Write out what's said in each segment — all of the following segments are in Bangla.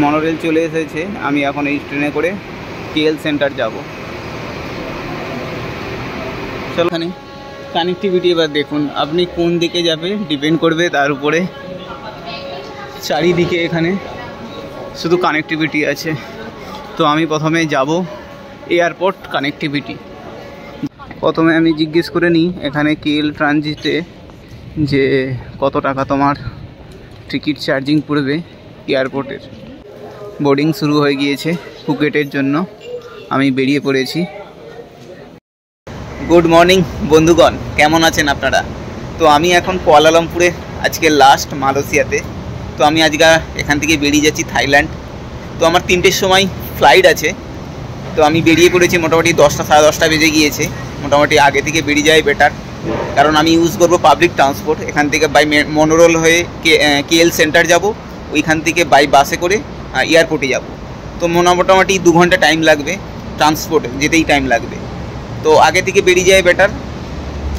মনোরেল চলে এসেছে। আমি এখন এই ট্রেনে করে কেএল সেন্টার যাব। চলো, এখানে কানেক্টিভিটি এবার দেখুন, আপনি কোন দিকে যাবে ডিপেন্ড করবে তার উপরে। চারিদিকে এখানে শুধু কানেক্টিভিটি আছে। তো আমি প্রথমে যাব এয়ারপোর্ট কানেক্টিভিটি। প্রথমে আমি জিজ্ঞেস করে নিই এখানে কেএল ট্রানজিটে যে কত টাকা তোমার টিকিট চার্জিং পড়বে এয়ারপোর্টের। বোর্ডিং শুরু হয়ে গিয়েছে ফুকেটের জন্য, আমি বেরিয়ে পড়েছি। গুড মর্নিং বন্ধুগণ, কেমন আছেন আপনারা? তো আমি এখন কুয়ালালামপুরে, আজকে লাস্ট মালয়েশিয়াতে। তো আমি আজকে এখান থেকে বেরিয়ে যাচ্ছি থাইল্যান্ড। তো আমার 3টের সময় ফ্লাইট আছে। তো আমি বেরিয়ে পড়েছি, মোটামুটি 10টা সাড়ে 10টা বেজে গিয়েছে। মোটামুটি আগে থেকে বেরিয়ে যাওয়াই বেটার, কারণ আমি ইউজ করব পাবলিক ট্রান্সপোর্ট। এখান থেকে বাই মনোরোল হয়ে কেএল সেন্টার যাব, ওইখান থেকে বাই বাসে করে এয়ারপোর্টে যাব। তো মোটামুটি 2 ঘন্টা টাইম লাগবে, ট্রান্সপোর্টে যেতেই টাইম লাগবে। তো আগে থেকে বেরিয়ে যাওয়াই বেটার।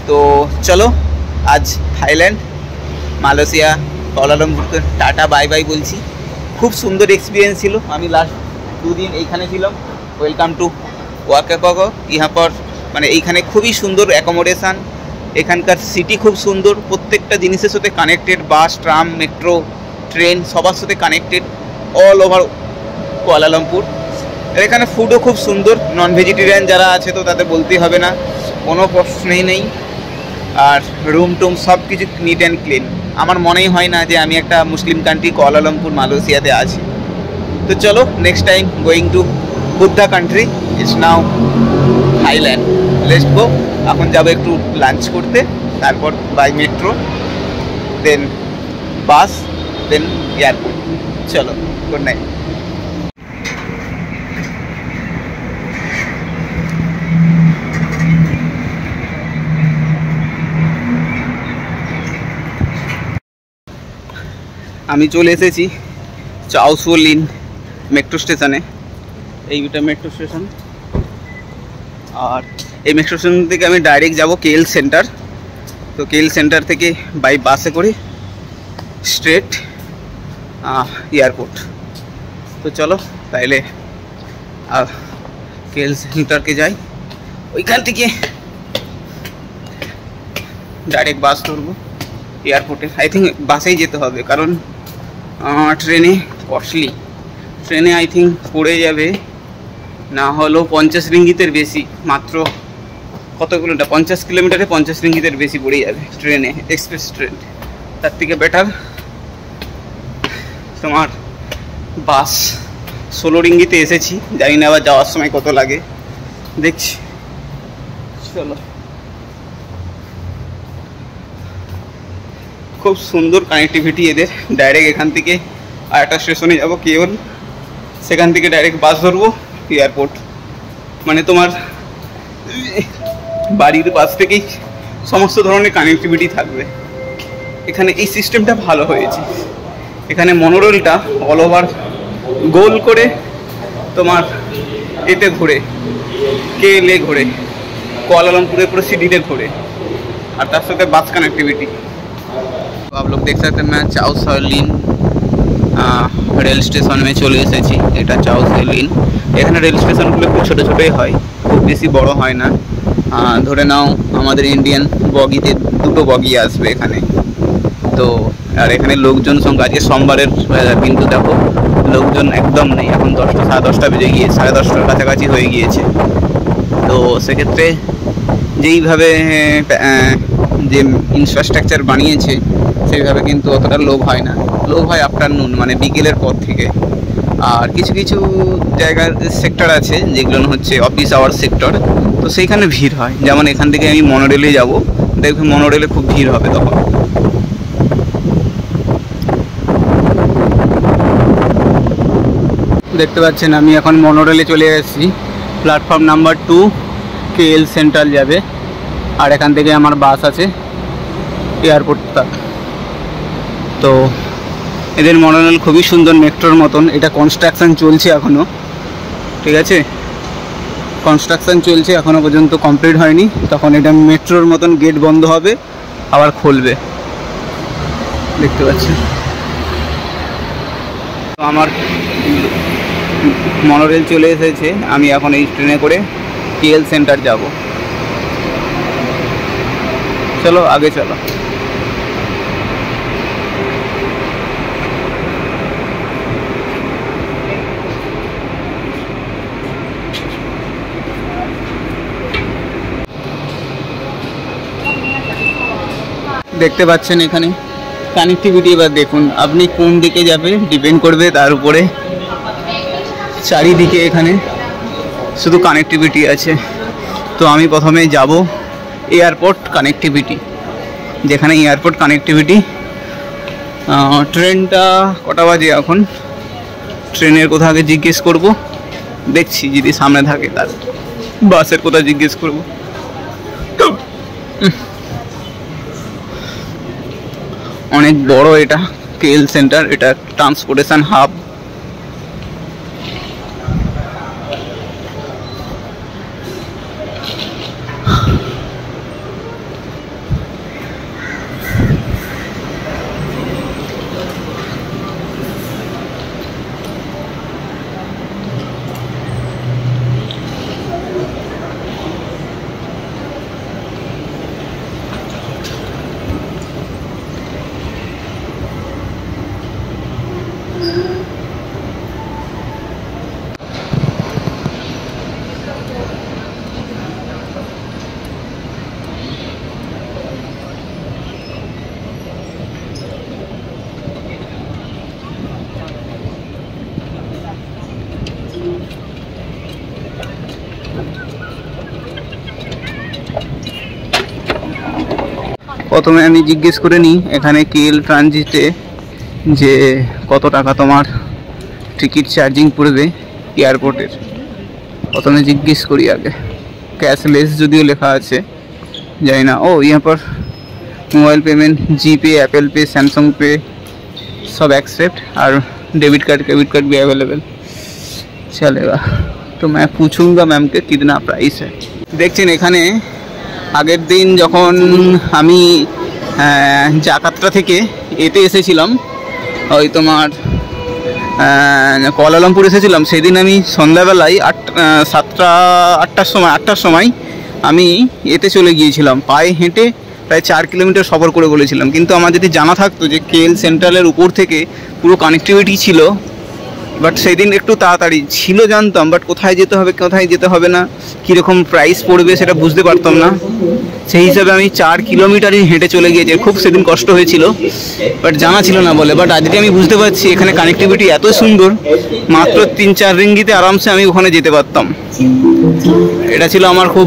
তো চলো, আজ থাইল্যান্ড, মালয়েশিয়া, কুয়ালালামপুরকে টাটা বাই বাই বলছি। খুব সুন্দর এক্সপিরিয়েন্স ছিল। আমি লাস্ট 2 দিন এইখানে ছিলাম। ওয়েলকাম টু ওয়াকাকক। ইহা পর মানে এইখানে খুবই সুন্দর অ্যাকোমোডেশান, এখানকার সিটি খুব সুন্দর, প্রত্যেকটা জিনিসের সাথে কানেক্টেড। বাস, ট্রাম, মেট্রো, ট্রেন সবার সাথে কানেক্টেড অল ওভার কুয়ালালামপুর। এখানে ফুডও খুব সুন্দর। নন ভেজিটেরিয়ান যারা আছে তো তাদের বলতেই হবে না, কোনো প্রশ্নই নেই। আর রুম টুম সব কিছু নিট অ্যান্ড ক্লিন। আমার মনেই হয় না যে আমি একটা মুসলিম কান্ট্রি কুয়ালালামপুর মালয়েশিয়াতে আছি। তো চলো, next time going to Buddha country, it's now Thailand. Let's go. এখন যাবো একটু লাঞ্চ করতে, তারপর by metro, then bus, then airport. চলো, গুড নাইট। আমি চলে এসেছি চাও সুও লিন মেট্রো স্টেশনে। এইটা মেট্রো স্টেশন, আর এই মেট্রো স্টেশন থেকে আমি ডাইরেক্ট যাব কেএল সেন্টার। তো কেএল সেন্টার থেকে বাই বাসে করে স্ট্রেট এয়ারপোর্ট। তো চলো তাইলে কেএল সেন্টারকে যাই, ওইখান থেকে ডাইরেক্ট বাস ধরবো এয়ারপোর্টে। আই থিঙ্ক বাসেই যেতে হবে, কারণ ট্রেনে কস্টলি। ট্রেনে আই থিঙ্ক পড়ে যাবে না হলেও 50 রিঙ্গিতের বেশি। মাত্র কত কিলোমিটার, 50 কিলোমিটারে 50 রিঙ্গিতের বেশি পড়ে যাবে ট্রেনে, এক্সপ্রেস ট্রেন। তার থেকে বেটার তোমার বাস। 16 রিঙ্গিতে এসেছি, জানি না আবার যাওয়ার সময় কত লাগে, দেখছি। চলো, খুব সুন্দর কানেক্টিভিটি এদের। ডাইরেক্ট এখান থেকে আরেকটা স্টেশনে যাবো কেএল, সেখান থেকে ডাইরেক্ট বাস ধরবো এয়ারপোর্ট। মানে তোমার বাড়ির পাশ থেকেই সমস্ত ধরনের কানেক্টিভিটি থাকবে। এখানে এই সিস্টেমটা ভালো হয়েছে। এখানে মনোরেলটা অল ওভার গোল করে তোমার এতে ঘোরে, কেএলে ঘোরে, কুয়ালালামপুরে পুরো সিটিতে ঘোরে, আর তার সাথে বাস কানেক্টিভিটি। आप लोग देख सकते हैं मैं चाओ सुओ लिन রেল স্টেশনে চলে এসেছি। এটা চাও সুও লিন। এখানে রেল স্টেশনগুলো খুব ছোটো ছোটোই হয়, খুব বেশি বড় হয় না। ধরে নাও আমাদের ইন্ডিয়ান বগিতে 2টো বগি আসবে এখানে। তো আর এখানে লোকজন সংখ্যা, আজকে সোমবারের কিন্তু দেখো লোকজন একদম নেই। এখন 10টা সাড়ে 10টা বেজে গিয়ে, সাড়ে 10টার কাছাকাছি হয়ে গিয়েছে। তো সেক্ষেত্রে যেইভাবে যে ইনফ্রাস্ট্রাকচার বানিয়েছে সেইভাবে কিন্তু অতটা লোভ হয় না। লোভ হয় আফটারনুন, মানে বিকেলের পর থেকে। আর কিছু কিছু জায়গার সেক্টর আছে যেগুলো হচ্ছে অফিস আওয়ার সেক্টর, তো সেইখানে ভিড় হয়। যেমন এখান থেকে আমি মনোরেলে যাব, দেখবে মনোরেলে খুব ভিড় হবে তখন। দেখতে পাচ্ছেন আমি এখন মনোরেলে চলে এসেছি। প্ল্যাটফর্ম নাম্বার 2 কেএল সেন্ট্রাল যাবে, আর এখান থেকে আমার বাস আছে এয়ারপোর্ট তক। তো এদের মনোরেল খুবই সুন্দর, মেট্রোর মতন। এটা কনস্ট্রাকশান চলছে এখনও, ঠিক আছে, কনস্ট্রাকশান চলছে, এখনও পর্যন্ত কমপ্লিট হয়নি। তখন এটা মেট্রোর মতন গেট বন্ধ হবে, আবার খুলবে, দেখতে পাচ্ছেন। তো আমার মনোরেল চলে এসেছে, আমি এখন এই ট্রেনে করে কেএল সেন্টার যাব। চলো আগে চলো। দেখতে পাচ্ছেন এখানে কানেক্টিভিটি। এবার দেখুন আপনি কোন দিকে যাবে ডিপেন্ড করবে তার উপরে। চারিদিকে এখানে শুধু কানেক্টিভিটি আছে। তো আমি প্রথমে যাব এয়ারপোর্ট কানেক্টিভিটি, যেখানে এয়ারপোর্ট কানেক্টিভিটি। ট্রেনটা কটা বাজে এখন, ট্রেনের কোথা আগে জিজ্ঞেস করব, দেখছি যদি সামনে থাকে তার। বাসের কোথা জিজ্ঞেস করব। অনেক বড় এটা কেএল সেন্টার, এটা ট্রান্সপোর্টেশন হাব। প্রথমে আমি জিজ্ঞেস করে নিই এখানে কেএল ট্রানজিটে যে কত টাকা তোমার টিকিট চার্জিং পড়বে এয়ারপোর্টের। প্রথমে জিজ্ঞেস করি আগে। कैशलेस যদিও লেখা আছে, জানি না। ও यहाँ पर मोबाइल पेमेंट, जीपे, एप्पल पे, सैमसंग पे सब एक्सेप्ट, और डेबिट कार्ड क्रेडिट कार्ड भी अवेलेबल चलेगा। तो मैं पूछूंगा मैम के कितना प्राइस है। দেখছেন এখানে আগের দিন যখন আমি জাকার্তা থেকে এতে এসেছিলাম, ওই তোমার কুয়ালালামপুর এসেছিলাম, সেদিন আমি সন্ধ্যাবেলায় 8টার সময় আমি এতে চলে গিয়েছিলাম। পায়ে হেঁটে প্রায় 4 কিলোমিটার সফর করে বলেছিলাম। কিন্তু আমার যদি জানা থাকতো যে কেএল সেন্ট্রালের উপর থেকে পুরো কানেক্টিভিটি ছিল, বাট সেই দিন একটু তাড়াতাড়ি ছিল জানতাম, বাট কোথায় যেতে হবে কোথায় যেতে হবে না, কীরকম প্রাইস পড়বে সেটা বুঝতে পারতাম না। সেই হিসাবে আমি 4 কিলোমিটারই হেঁটে চলে গিয়েছি। খুব সেদিন কষ্ট হয়েছিল, বাট জানা ছিল না বলে। বাট আজকে আমি বুঝতে পারছি এখানে কানেক্টিভিটি এত সুন্দর, মাত্র 3-4 রিঙ্গিতে আরামসে আমি ওখানে যেতে পারতাম। এটা ছিল আমার খুব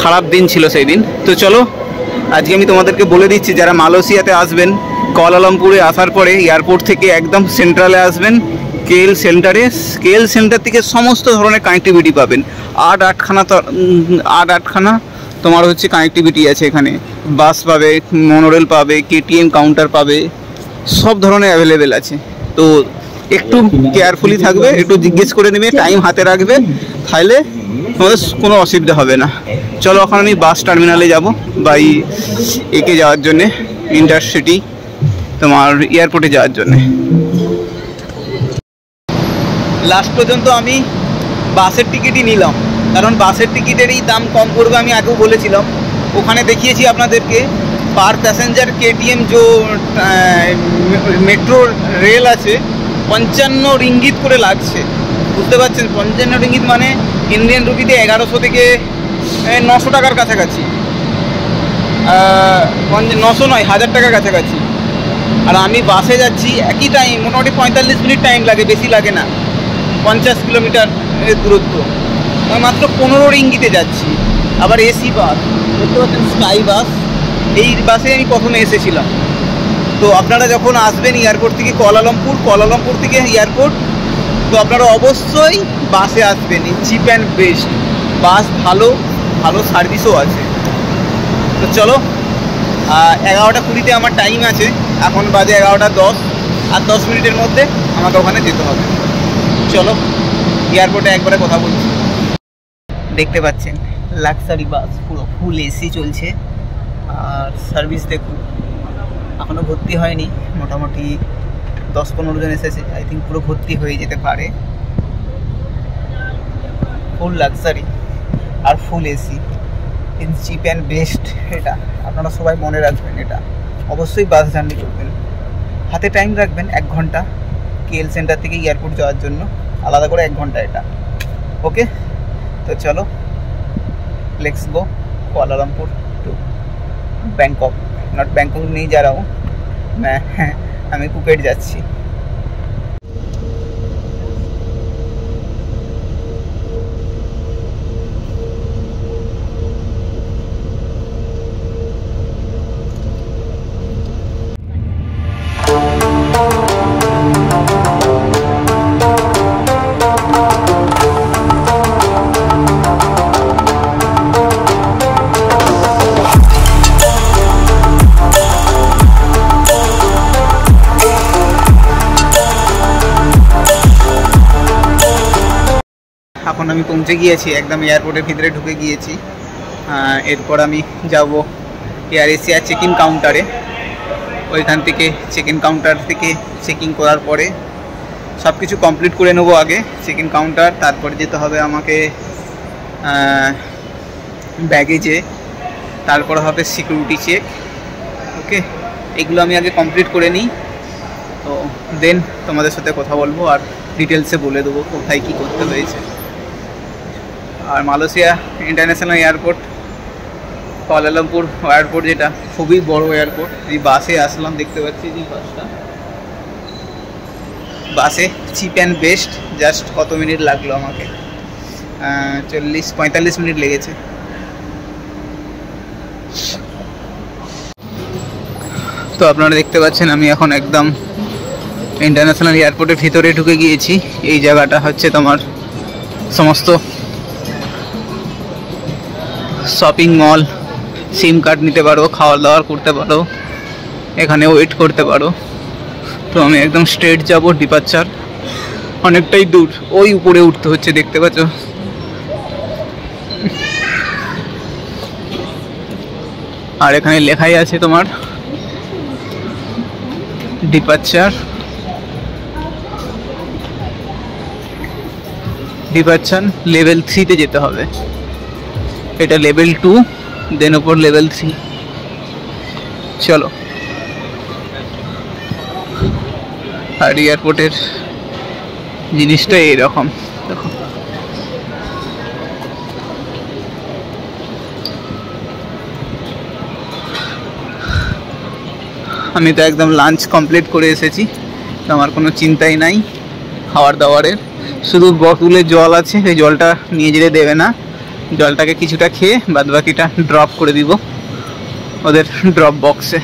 খারাপ দিন ছিল সেই দিন। তো চলো আজকে আমি তোমাদেরকে বলে দিচ্ছি, যারা মালয়েশিয়াতে আসবেন কুয়ালালামপুরে আসার পরে এয়ারপোর্ট থেকে একদম সেন্ট্রালে আসবেন কেএল সেন্টারে। কেএল সেন্টার থেকে সমস্ত ধরনের কানেক্টিভিটি পাবেন। 8-8খানা তোমার হচ্ছে কানেক্টিভিটি আছে এখানে। বাস পাবে, মনোরেল পাবে, কেটিএম কাউন্টার পাবে, সব ধরনের অ্যাভেলেবেল আছে। তো একটু কেয়ারফুলি থাকবে, একটু জিজ্ঞেস করে নেবে, টাইম হাতে রাখবে, তাহলে তোমাদের কোনো অসুবিধা হবে না। চলো এখন আমি বাস টার্মিনালে যাব বাই একে যাওয়ার জন্যে, ইন্টারসিটি তোমার এয়ারপোর্টে যাওয়ার জন্যে। লাস্ট পর্যন্ত আমি বাসের টিকিটই নিলাম, কারণ বাসের টিকিটেরই দাম কম পড়বে। আমি আগেও বলেছিলাম, ওখানে দেখিয়েছি আপনাদেরকে পার প্যাসেঞ্জার কেটিএম যে মেট্রো রেল আছে 55 রিঙ্গিত করে লাগছে। বুঝতে পারছেন, 55 রিঙ্গিত মানে ইন্ডিয়ান রুপিতে 1100 থেকে 900 টাকার কাছাকাছি। 900 নয়, 1000 টাকার কাছাকাছি। আর আমি বাসে যাচ্ছি, একই টাইম, মোটামুটি 45 মিনিট টাইম লাগে, বেশি লাগে না। 50 কিলোমিটার দূরত্ব, আমি মাত্র 15 রিঙ্গিতে যাচ্ছি। আবার এসি বাস, দেখতে পাচ্ছেন স্কাই বাস, এই বাসে আমি প্রথমে এসেছিলাম। তো আপনারা যখন আসবেন এয়ারপোর্ট থেকে কুয়ালালামপুর থেকে এয়ারপোর্ট, তো আপনারা অবশ্যই বাসে আসবেন। চিপ অ্যান্ড বেস্ট বাস, ভালো সার্ভিসও আছে। তো চলো 11টা 20-তে আমার টাইম আছে, এখন বাজে 11টা 10, আর 10 মিনিটের মধ্যে আমাকে ওখানে যেতে হবে। চলো এয়ারপোর্টে একবারে কথা বলছি। দেখতে পাচ্ছেন লাক্সারি বাস, পুরো ফুল এসি চলছে। আর সার্ভিস দেখুন, এখনও ভর্তি হয়নি, মোটামুটি 10-15 জন এসেছে, আই থিঙ্ক পুরো ভর্তি হয়ে যেতে পারে। ফুল লাক্সারি আর full AC, in cheap and best. এটা আপনারা সবাই মনে রাখবেন, এটা অবশ্যই বাস জার্নি করবেন, হাতে টাইম রাখবেন 1 ঘন্টা কেএল সেন্টার থেকে এয়ারপোর্ট যাওয়ার জন্য, আলাদা করে 1 ঘন্টা এটা। ওকে, তো চলো let's go Kuala Lumpur two Bangkok. Not Bangkok नहीं जा रहा हूँ मैं, আমি ফুকেট যাচ্ছি। এখন আমি পৌঁছে গিয়েছি, একদম এয়ারপোর্টের ভিতরে ঢুকে গিয়েছি। এরপর আমি যাব এয়ার এশিয়া চেক ইন কাউন্টারে। ওইখান থেকে চেক ইন কাউন্টার থেকে চেকিং করার পরে সব কিছু কমপ্লিট করে নেবো আগে চেক ইন কাউন্টার, তারপরে যেতে হবে আমাকে ব্যাগেজে, তারপরে হবে সিকিউরিটি চেক। ওকে, এগুলো আমি আগে কমপ্লিট করে নিই, তো দেন তোমাদের সাথে কথা বলবো আর ডিটেলসে বলে দেবো কোথায় কী করতে হয়েছে। আর Malaysia international airport, Kuala Lumpur airport, যেটা খুবই বড় এয়ারপোর্ট। এই বাসে আসলাম, দেখতে পাচ্ছি যে বাসটা, বাসে চিপ অ্যান্ড বেস্ট। জাস্ট কত মিনিট লাগলো আমাকে, 40-45 মিনিট লেগেছে। তো আপনারা দেখতে পাচ্ছেন আমি এখন একদম ইন্টারন্যাশনাল এয়ারপোর্টের ভিতরে ঢুকে গিয়েছি। এই জায়গাটা হচ্ছে তোমার সমস্ত শপিং মল, সিম কার্ড নিতে পারো, খাওয়া দাওয়া করতে পারো, এখানে ওয়েট করতে পারো। তো আমি একদম স্ট্রেট যাব, ডিপারচার অনেকটাই দূর, ওই উপরে উঠতে হচ্ছে, দেখতে পাচ্ছ। আর এখানে লেখাই আছে তোমার ডিপারচার, ডিপারচার লেভেল 3-তে যেতে হবে। এটা লেভেল 2, দেন ওপর লেভেল 3। চলো। আর এয়ারপোর্টের জিনিসটা এইরকম, দেখো। আমি তো একদম লাঞ্চ কমপ্লিট করে এসেছি, তো আমার কোনো চিন্তাই নাই খাওয়ার দাওয়ারের। শুধু বোতলে জল আছে, সেই জলটা নিয়ে যেতে দেবে না, জলটাকে কিছুটা খেয়ে বাদ বাকিটা ড্রপ করে দিব ওদের ড্রপ বক্সে।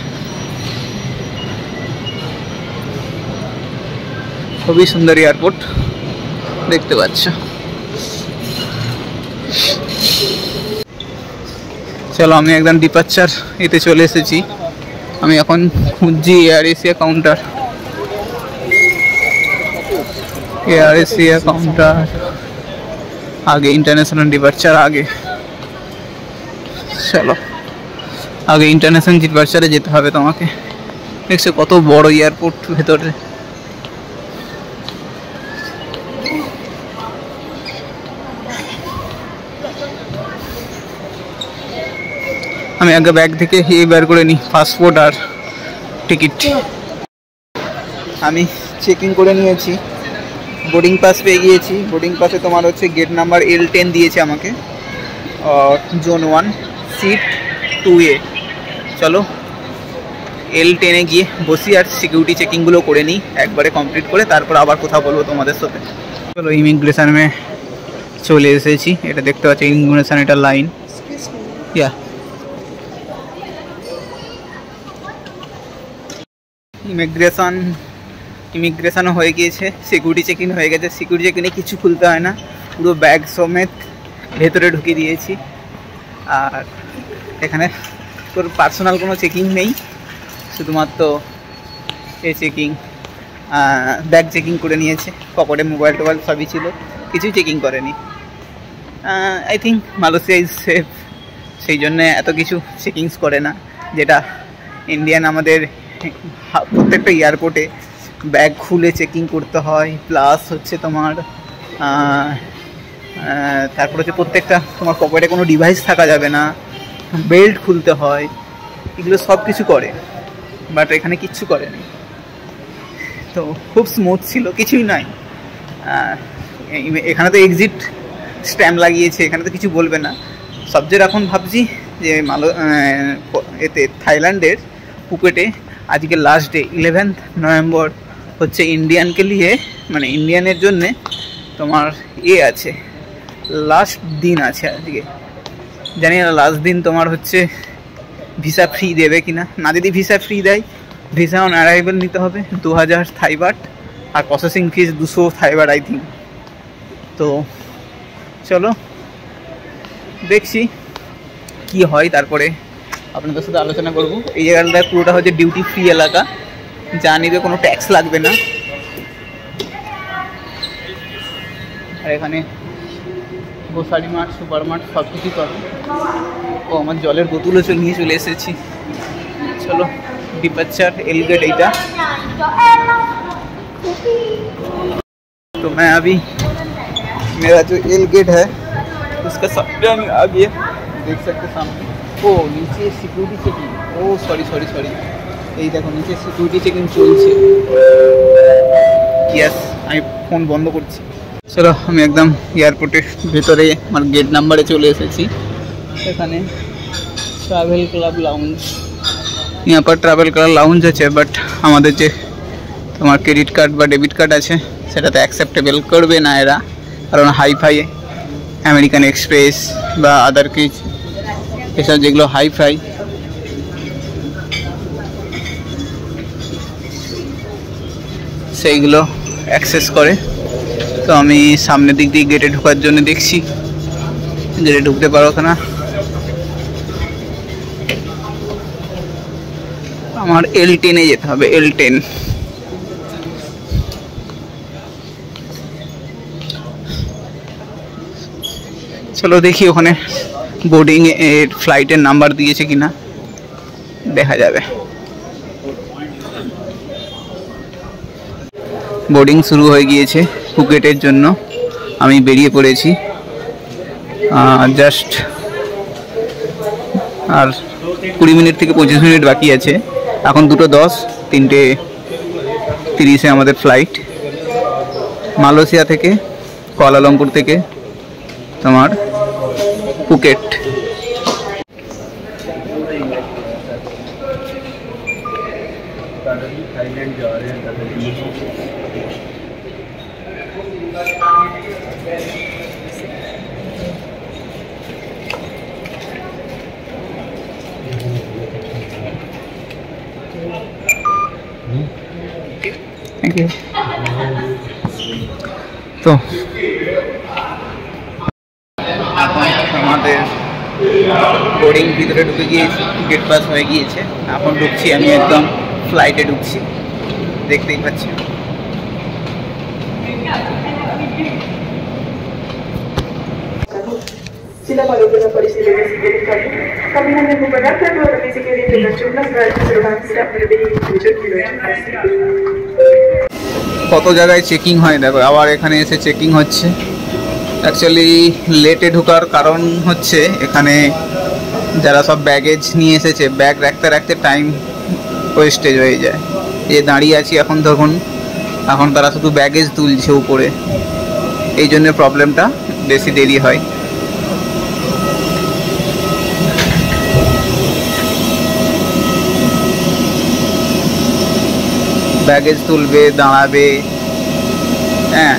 খুবই সুন্দর এয়ারপোর্ট, দেখতে পাচ্ছ। চলো, আমি একদম ডিপারচার এতে চলে এসেছি। আমি এখন খুঁজছি air Asia counter, air Asia counter আগে, ইন্টারন্যাশনাল ডিপারচার আগে। চলো, আগে ইন্টারন্যাশনাল ডিপারচারে যেতে হবে তোমাকে। দেখছো কত বড় এয়ারপোর্ট ভেতরে। আমি আগে ব্যাগ থেকে বের করে নিই পাসপোর্ট আর টিকিট। আমি চেকিং করে নিয়েছি, বোর্ডিং পাস পেয়ে গিয়েছি। বোর্ডিং পাসে তোমার হচ্ছে গেট নাম্বার L10 দিয়েছে আমাকে, জোন 1 সিট 2A। চলো L10-এ গিয়ে বসি আর সিকিউরিটি চেকিংগুলো করে নিই একবারে কমপ্লিট করে, তারপর আবার কথা বলবো তোমাদের সাথে। চলো, ইমিগ্রেশনে চলে এসেছি। এটা দেখতে পাচ্ছি ইমিগ্রেশন, এটা লাইন। ইয়া, ইমিগ্রেশন হয়ে গিয়েছে, সিকিউরিটি চেকিং হয়ে গেছে। সিকিউরিটি চেকিংয়ে কিছু খুলতে হয় না, পুরো ব্যাগ সমেত ভেতরে ঢুকিয়ে দিয়েছি। আর এখানে তোর পার্সোনাল কোনো চেকিং নেই, শুধুমাত্র এই চেকিং, ব্যাগ চেকিং করে নিয়েছে। পকেটে মোবাইল টোবাইল সবই ছিল, কিছুই চেকিং করেনি। I think Malaysia is safe, সেই জন্যে এত কিছু চেকিংস করে না, যেটা ইন্ডিয়ান আমাদের প্রত্যেকটা এয়ারপোর্টে ব্যাগ খুলে চেকিং করতে হয়, প্লাস হচ্ছে তোমার তারপর হচ্ছে প্রত্যেকটা তোমার পকেটে কোনো ডিভাইস থাকা যাবে না, বেল্ট খুলতে হয়, এগুলো সব কিছু করে। বাট এখানে কিচ্ছু করেনি, তো খুব স্মুথ ছিল, কিছুই নাই। এখানে তো এক্সিট স্ট্যাম্প লাগিয়েছে, এখানে তো কিছু বলবে না। সবচেয়ে এখন ভাবছি যে এতে থাইল্যান্ডের ফুকেটে আজকে লাস্ট ডে 11 নভেম্বর হচ্ছে ইন্ডিয়ানকে নিয়ে, মানে ইন্ডিয়ানের জন্যে তোমার আছে, লাস্ট দিন আছে আজকে। জানি না লাস্ট দিন তোমার হচ্ছে ভিসা ফ্রি দেবে কিনা, না যদি ভিসা ফ্রি দেয় ভিসা অন অ্যারাইভেল নিতে হবে 2000 থাই বাট, আর processing fees 200 Thai baht I think. তো চলো দেখছি কি হয়, তারপরে আপনাদের সাথে আলোচনা করব। এই জায়গাটা পুরোটা হচ্ছে ডিউটি ফ্রি এলাকা, যা নিবে কোনো ট্যাক্স লাগবে না। আর এখানে গ্রোসারি মার্ট, সুপার মার্ট সব কিছুই পাবে। ও আমার জলের বোতলও নিয়ে চলে এসেছি। চলো ডিপার্চার एल गेट এইটা। तो मैं अभी मेरा जो एल गेट है उसका सामने आ गया, देख सकते सामने। ओ नीचे सिक्योरिटी चेकिंग, ओ सॉरी सॉरी सॉरी, এই দেখো নিচে সিকিউরিটি চেকিং চলছে। ইয়েস, আমি ফোন বন্ধ করছি। চলো আমি একদম এয়ারপোর্টের ভেতরে আমার গেট নাম্বারে চলে এসেছি। এখানে ট্রাভেল ক্লাব লাউঞ্জ, यहाँ पर ট্রাভেল ক্লাব লাউঞ্জ আছে, বাট আমাদের যে তোমার ক্রেডিট কার্ড বা ডেবিট কার্ড আছে সেটাতে অ্যাকসেপ্টেবল করবে না এরা, কারণ হাইফাই আমেরিকান এক্সপ্রেস বা আদার কিছু এসব যেগুলো হাইফাই সেইগুলো অ্যাক্সেস করে। তো আমি সামনের দিক দিয়ে গেটে ঢোকার জন্য দেখছি গেটে ঢুকতে পারো না। আমার L10-এ যেতে হবে, L10। চলো দেখি ওখানে বোর্ডিং এর ফ্লাইটের নাম্বার দিয়েছে কিনা, দেখা যাবে। বোর্ডিং শুরু হয়ে গিয়েছে ফুকেটের জন্য, আমি বেরিয়ে পড়েছি জাস্ট, আর 20 মিনিট থেকে 25 মিনিট বাকি আছে। এখন 2:10, 3:30-এ আমাদের ফ্লাইট মালয়েশিয়া থেকে, কুয়ালালামপুর থেকে তোমার ফুকেট। थाईलैंड जा रहे हैं। Thank you. तो আমাদের বোর্ডিং ভিতরে ঢুকে গিয়েছি, গেট পাস হয়ে গিয়েছে, এখন ঢুকছি, আমি একদম ফ্লাইটে ঢুকছি, দেখতেই পাচ্ছি। Sila palugod ng palisili na siguro kami. Kami na nagbubanata ko na basically international na sa কত জায়গায় চেকিং হয় দেখো, আবার এখানে এসে চেকিং হচ্ছে। অ্যাকচুয়ালি লেটে ঢোকার কারণ হচ্ছে এখানে যারা সব ব্যাগেজ নিয়ে এসেছে, ব্যাগ রাখতে রাখতে টাইম ওয়েস্টেজ হয়ে যায়। এ দাঁড়িয়ে আছি এখন, তখন এখন তারা শুধু ব্যাগেজ তুলছে উপরে, এই জন্য প্রবলেমটা বেশি দেরি হয়। ব্যাগেজ তুলবে, দাঁড়াবে, হ্যাঁ,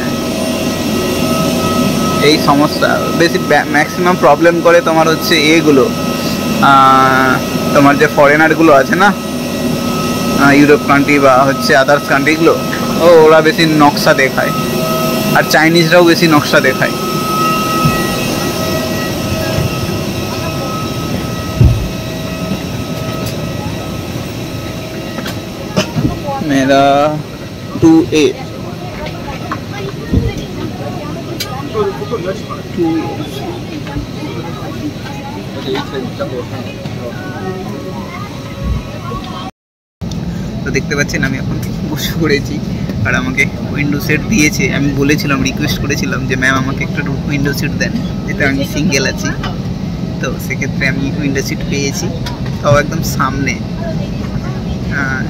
এই সমস্যা বেশি ম্যাক্সিমাম প্রবলেম করে তোমার হচ্ছে এগুলো, তোমার যে ফরেনারগুলো আছে না, ইউরোপ কান্ট্রি বা হচ্ছে আদার্স কান্ট্রিগুলো, ওরা বেশি নকশা দেখায়, আর চাইনিজরাও বেশি নকশা দেখায়। मेरा 2A 2A। তো দেখতে পাচ্ছেন আমি এখন বসে পড়েছি, আর আমাকে উইন্ডো সিট দিয়েছে। আমি বলেছিলাম, রিকোয়েস্ট করেছিলাম যে ম্যাম আমাকে একটা উইন্ডো সিট দেন, যেটা আমি সিঙ্গেল আছি। তো সেক্ষেত্রে আমি উইন্ডো সিট পেয়েছি, তাও একদম সামনে,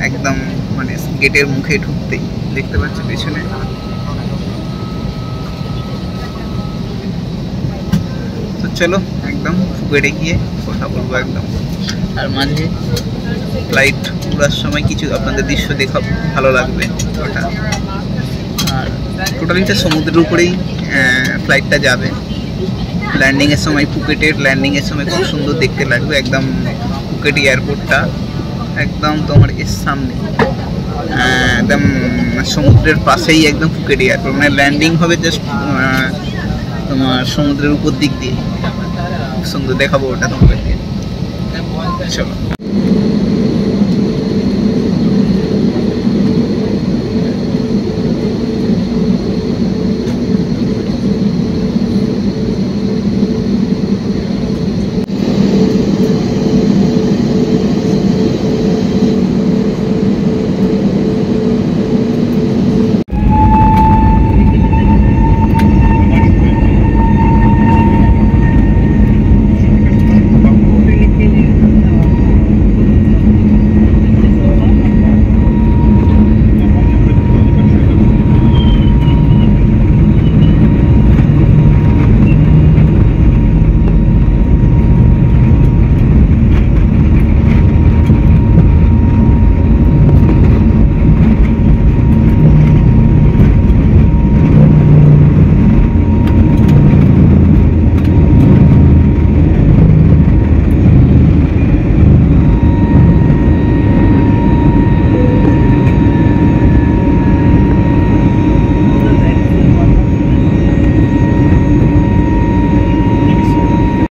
একদম মানে গেটের মুখে ঢুকতেই দেখতে পাচ্ছি পেছনে। তো চলো একদম ফুকেটে গিয়ে কথা বলবো একদম, আর মাঝে ফ্লাইট উড়ার সময় কিছু আপনাদের দৃশ্য দেখা ভালো লাগবে ওটা। আর টোটালিটা সমুদ্রের উপরেই ফ্লাইটটা যাবে। ল্যান্ডিংয়ের সময়, ফুকেটের ল্যান্ডিংয়ের সময় খুব সুন্দর দেখতে লাগবে। একদম ফুকেট এয়ারপোর্টটা একদম তোমার এর সামনে, একদম সমুদ্রের পাশেই একদম ফুকেট এয়ারপোর্ট, মানে ল্যান্ডিং হবে জাস্ট তোমার সমুদ্রের উপর দিক দিয়ে। খুব সুন্দর দেখাবো ওটা তোমাদেরকে, চলো।